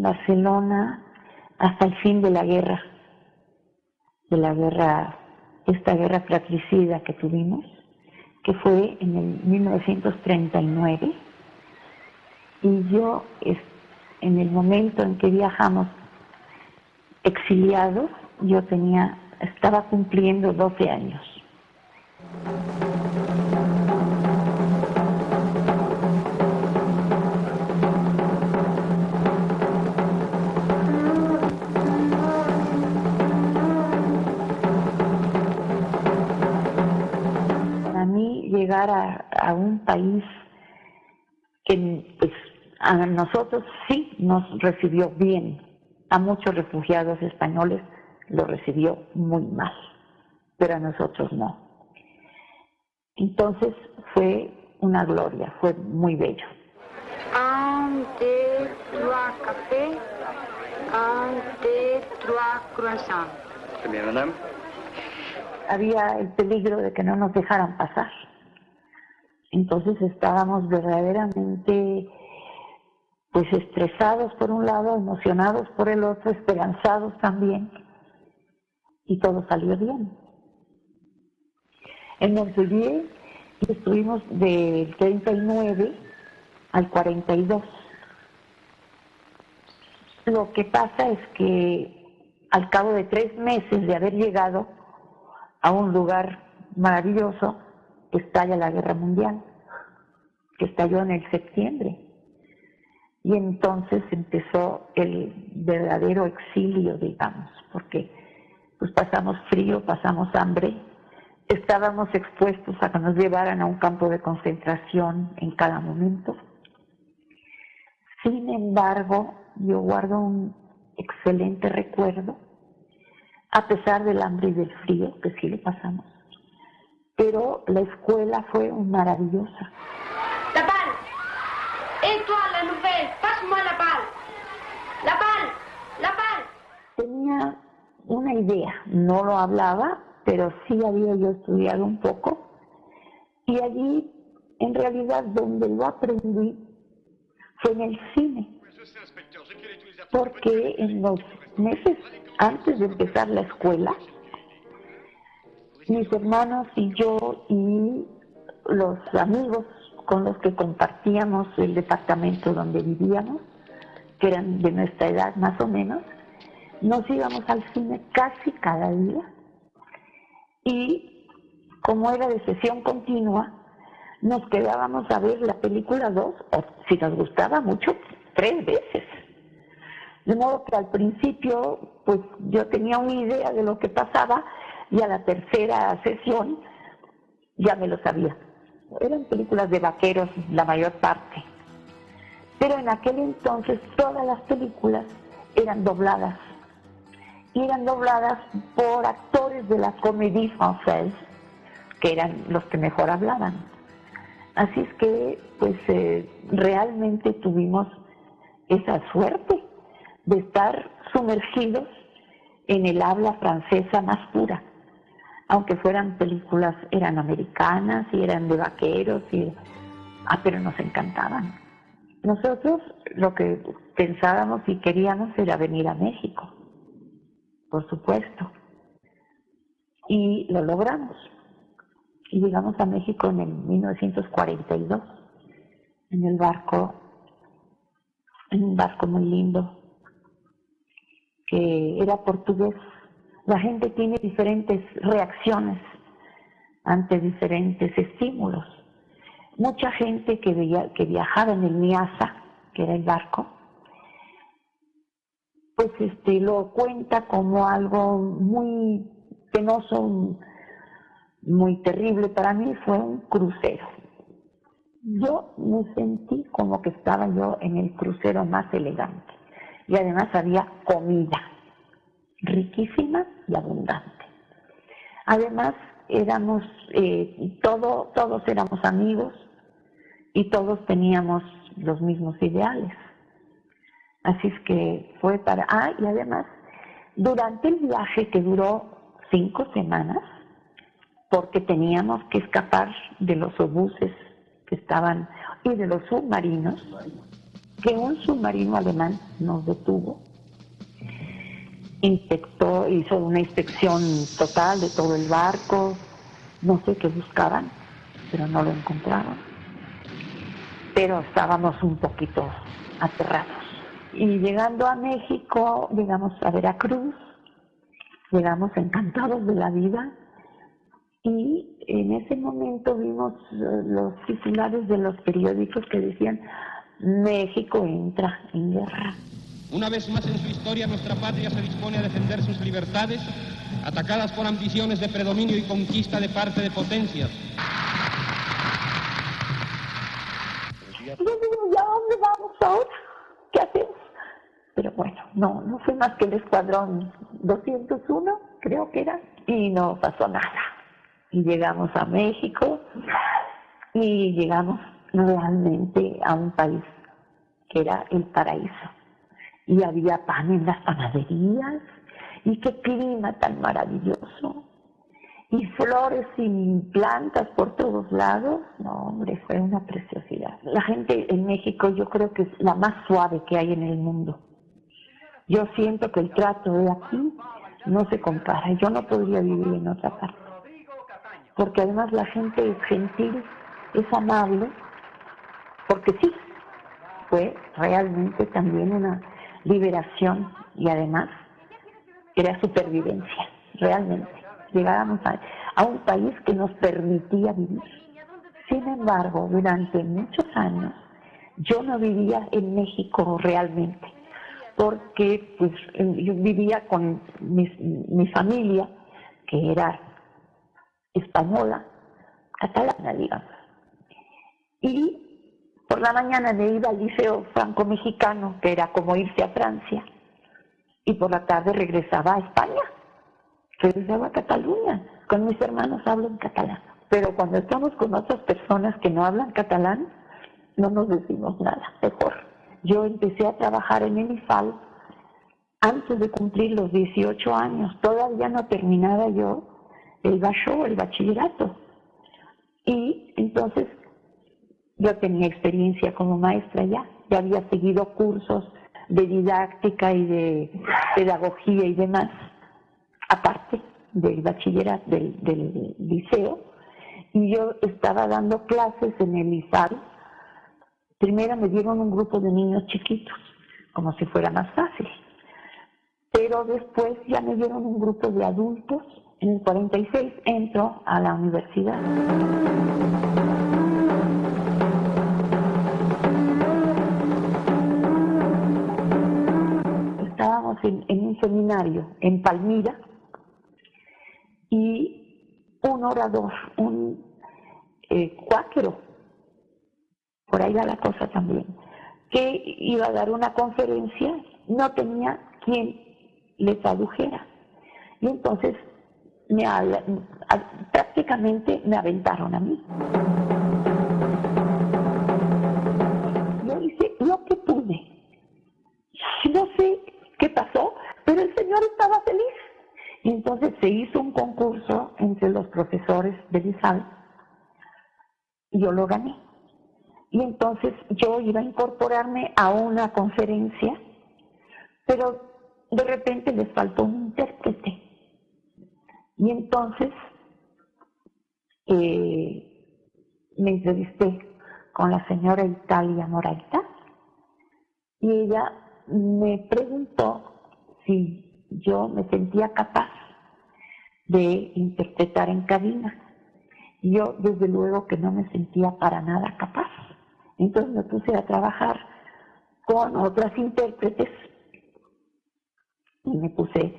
Barcelona hasta el fin de la guerra, esta guerra fratricida que tuvimos, que fue en el 1939, y yo en el momento en que viajamos exiliados, yo estaba cumpliendo 12 años. Para mí llegar a un país que pues, a nosotros sí nos recibió bien, a muchos refugiados españoles lo recibió muy mal, pero a nosotros no. Entonces fue una gloria, fue muy bello. Un, deux, trois cafés, un, deux, trois croissants. Très bien, madame. Había el peligro de que no nos dejaran pasar. Entonces estábamos verdaderamente pues estresados por un lado, emocionados por el otro, esperanzados también, y todo salió bien. En Montpellier estuvimos del 39 al 42. Lo que pasa es que al cabo de 3 meses de haber llegado a un lugar maravilloso, estalla la Guerra Mundial, que estalló en el septiembre. Y entonces empezó el verdadero exilio, digamos, porque pues pasamos frío, pasamos hambre, estábamos expuestos a que nos llevaran a un campo de concentración en cada momento. Sin embargo, yo guardo un excelente recuerdo, a pesar del hambre y del frío, que sí lo pasamos, pero la escuela fue maravillosa. La balle. Et toi, la nouvelle, passe-moi la balle. La balle, la balle. Tenía una idea, no lo hablaba, pero sí había yo estudiado un poco, y allí, en realidad, donde lo aprendí fue en el cine, porque en los meses antes de empezar la escuela, mis hermanos y yo y los amigos con los que compartíamos el departamento donde vivíamos, que eran de nuestra edad más o menos, nos íbamos al cine casi cada día, y como era de sesión continua, nos quedábamos a ver la película 2, o si nos gustaba mucho, 3 veces. De modo que al principio, pues yo tenía una idea de lo que pasaba, y a la tercera sesión ya me lo sabía. Eran películas de vaqueros la mayor parte, pero en aquel entonces todas las películas eran dobladas, y eran dobladas por actores de la Comédie Française, que eran los que mejor hablaban. Así es que pues realmente tuvimos esa suerte de estar sumergidos en el habla francesa más pura, aunque fueran películas, eran americanas y eran de vaqueros, pero nos encantaban. Nosotros lo que pensábamos y queríamos era venir a México, por supuesto, y lo logramos. Y llegamos a México en el 1942, en un barco muy lindo, que era portugués. La gente tiene diferentes reacciones ante diferentes estímulos. Mucha gente que viajaba en el Niasa, que era el barco, pues lo cuenta como algo muy penoso, muy terrible. Para mí fue un crucero. Yo me sentí como que estaba yo en el crucero más elegante, y además había comida riquísima y abundante. Además éramos todos éramos amigos, y todos teníamos los mismos ideales. Así es que fue y además durante el viaje, que duró 5 semanas, porque teníamos que escapar de los obuses que estaban y de los submarinos, que un submarino alemán nos detuvo, hizo una inspección total de todo el barco, no sé qué buscaban, pero no lo encontraron. Pero estábamos un poquito aterrados. Y llegando a México, llegamos a Veracruz, llegamos encantados de la vida, y en ese momento vimos los titulares de los periódicos que decían: México entra en guerra. Una vez más en su historia, nuestra patria se dispone a defender sus libertades, atacadas por ambiciones de predominio y conquista de parte de potencias. Yo digo, ¿ya dónde vamos ahora? ¿Qué hacemos? Pero bueno, no fue más que el escuadrón 201, creo que era, y no pasó nada. Y llegamos a México, y llegamos realmente a un país que era el paraíso. Y había pan en las panaderías, y qué clima tan maravilloso, y flores y plantas por todos lados. No, hombre, fue una preciosidad. La gente en México yo creo que es la más suave que hay en el mundo. Yo siento que el trato de aquí no se compara. Yo no podría vivir en otra parte, porque además la gente es gentil, es amable, porque sí, fue realmente también una liberación, y además era supervivencia, realmente. Llegábamos a un país que nos permitía vivir. Sin embargo, durante muchos años yo no vivía en México realmente, porque pues, yo vivía con mi familia, que era española, catalana, digamos. Y por la mañana me iba al liceo franco-mexicano, que era como irse a Francia, y por la tarde regresaba a España, regresaba a Cataluña. Con mis hermanos hablo en catalán, pero cuando estamos con otras personas que no hablan catalán, no nos decimos nada, mejor. Yo empecé a trabajar en el IFAL antes de cumplir los 18 años, todavía no terminaba yo el bachillerato. Y entonces yo tenía experiencia como maestra ya había seguido cursos de didáctica y de pedagogía y demás, aparte del bachillerato, del liceo, y yo estaba dando clases en el IFAL. Primero me dieron un grupo de niños chiquitos, como si fuera más fácil, pero después ya me dieron un grupo de adultos. En el 46 entro a la universidad. Estábamos en un seminario en Palmira, y un orador, un cuáquero, por ahí va la cosa también, que iba a dar una conferencia, no tenía quien le tradujera. Y entonces prácticamente me aventaron a mí. Yo hice lo que pude. No sé qué pasó, pero el señor estaba feliz. Y entonces se hizo un concurso entre los profesores del ISAL, y yo lo gané. Y entonces yo iba a incorporarme a una conferencia, pero de repente les faltó un intérprete. Y entonces me entrevisté con la señora Italia Moraita, y ella me preguntó si yo me sentía capaz de interpretar en cabina. Yo desde luego que no me sentía para nada capaz. Entonces me puse a trabajar con otras intérpretes y me puse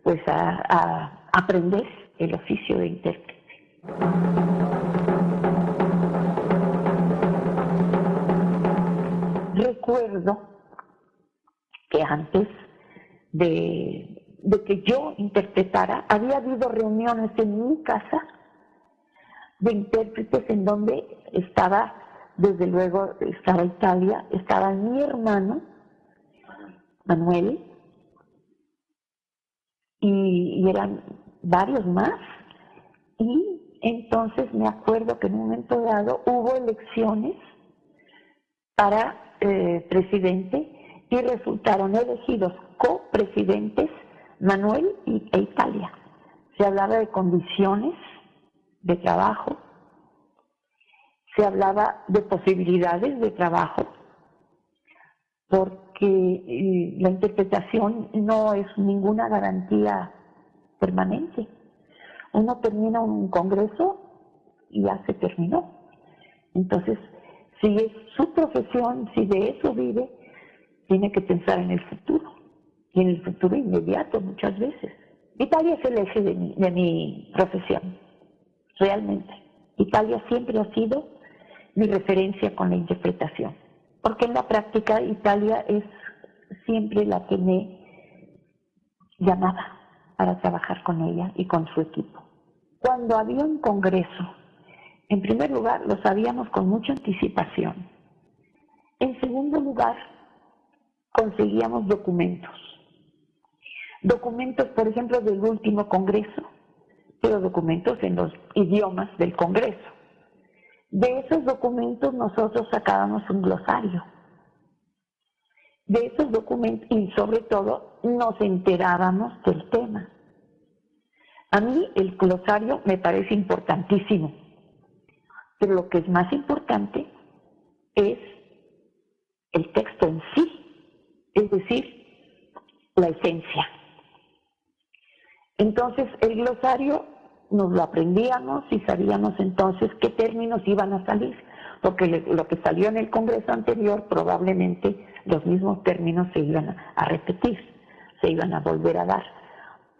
pues a aprender el oficio de intérprete. Recuerdo que antes de que yo interpretara, había habido reuniones en mi casa de intérpretes en donde estaba, desde luego, estaba Italia, estaba mi hermano, Manuel, y eran varios más. Y entonces me acuerdo que en un momento dado hubo elecciones para presidente y resultaron elegidos copresidentes Manuel e Italia. Se hablaba de condiciones de trabajo, se hablaba de posibilidades de trabajo, porque la interpretación no es ninguna garantía permanente. Uno termina un congreso y ya se terminó. Entonces, si es su profesión, si de eso vive, tiene que pensar en el futuro, y en el futuro inmediato muchas veces. Italia es el eje de mi profesión, realmente. Italia siempre ha sido mi referencia con la interpretación, porque en la práctica Italia es siempre la que me llamaba para trabajar con ella y con su equipo. Cuando había un congreso, en primer lugar, lo sabíamos con mucha anticipación. En segundo lugar, conseguíamos documentos. Documentos, por ejemplo, del último congreso, pero documentos en los idiomas del congreso. De esos documentos nosotros sacábamos un glosario. De esos documentos, y sobre todo, nos enterábamos del tema. A mí el glosario me parece importantísimo, pero lo que es más importante es el texto en sí, es decir, la esencia. Entonces el glosario nos lo aprendíamos y sabíamos entonces qué términos iban a salir, porque lo que salió en el congreso anterior probablemente los mismos términos se iban a repetir, se iban a volver a dar.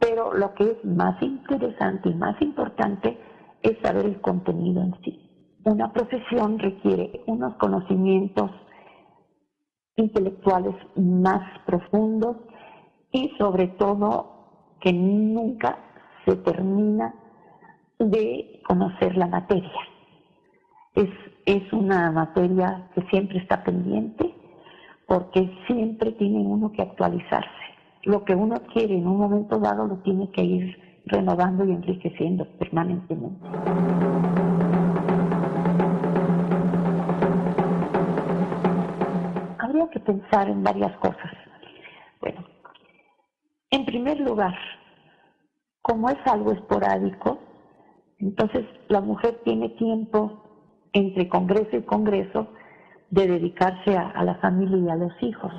Pero lo que es más interesante y más importante es saber el contenido en sí. Una profesión requiere unos conocimientos intelectuales más profundos y sobre todo que nunca se termina de conocer la materia. Es una materia que siempre está pendiente porque siempre tiene uno que actualizarse. Lo que uno quiere en un momento dado lo tiene que ir renovando y enriqueciendo permanentemente. Habría que pensar en varias cosas. Bueno, en primer lugar, como es algo esporádico, entonces la mujer tiene tiempo entre congreso y congreso de dedicarse a la familia y a los hijos.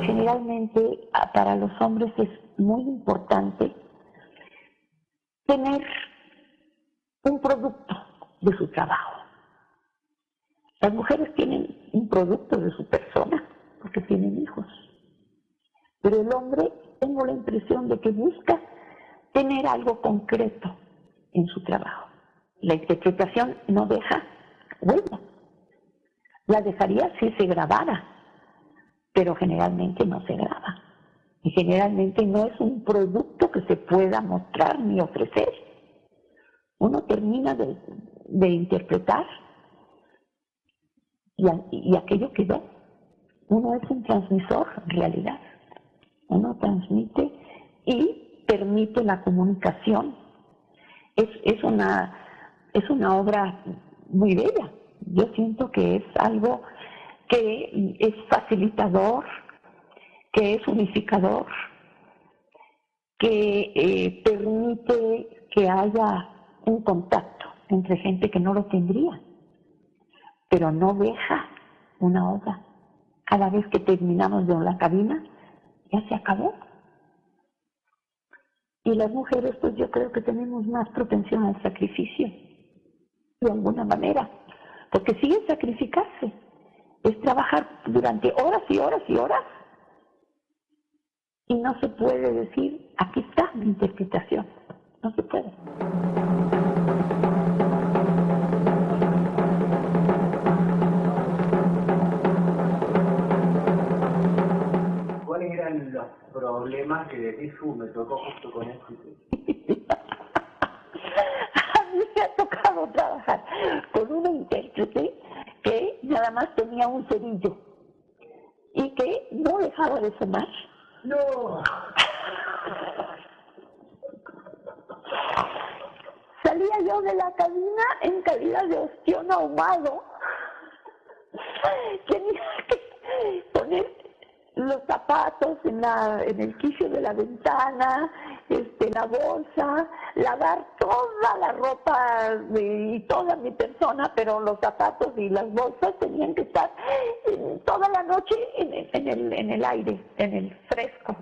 Generalmente para los hombres es muy importante tener un producto de su trabajo. Las mujeres tienen un producto de su persona porque tienen hijos. Pero el hombre, tengo la impresión de que busca tener algo concreto en su trabajo. La interpretación no deja huella. La dejaría si se grabara, pero generalmente no se graba. Y generalmente no es un producto que se pueda mostrar ni ofrecer. Uno termina de interpretar y aquello quedó. Uno es un transmisor en realidad. Uno transmite y permite la comunicación. Es una obra muy bella. Yo siento que es algo que es facilitador, que es unificador, que permite que haya un contacto entre gente que no lo tendría, pero no deja una obra. Cada vez que terminamos de la cabina, ya se acabó. Y las mujeres, pues yo creo que tenemos más propensión al sacrificio, de alguna manera, porque sí es sacrificarse, es trabajar durante horas y horas y horas, y no se puede decir, aquí está mi interpretación, no se puede. ¿Cuáles eran los problemas que decís, me tocó justo con esto? A mí me ha tocado trabajar con una intérprete que nada más tenía un cerillo y que no dejaba de sonar. ¡No! Salí salía yo de la cabina en calidad de ostión ahumado. Tenía que poner los zapatos en el quicio de la ventana, la bolsa, lavar toda la ropa y toda mi persona, pero los zapatos y las bolsas tenían que estar toda la noche en el aire, en el fresco.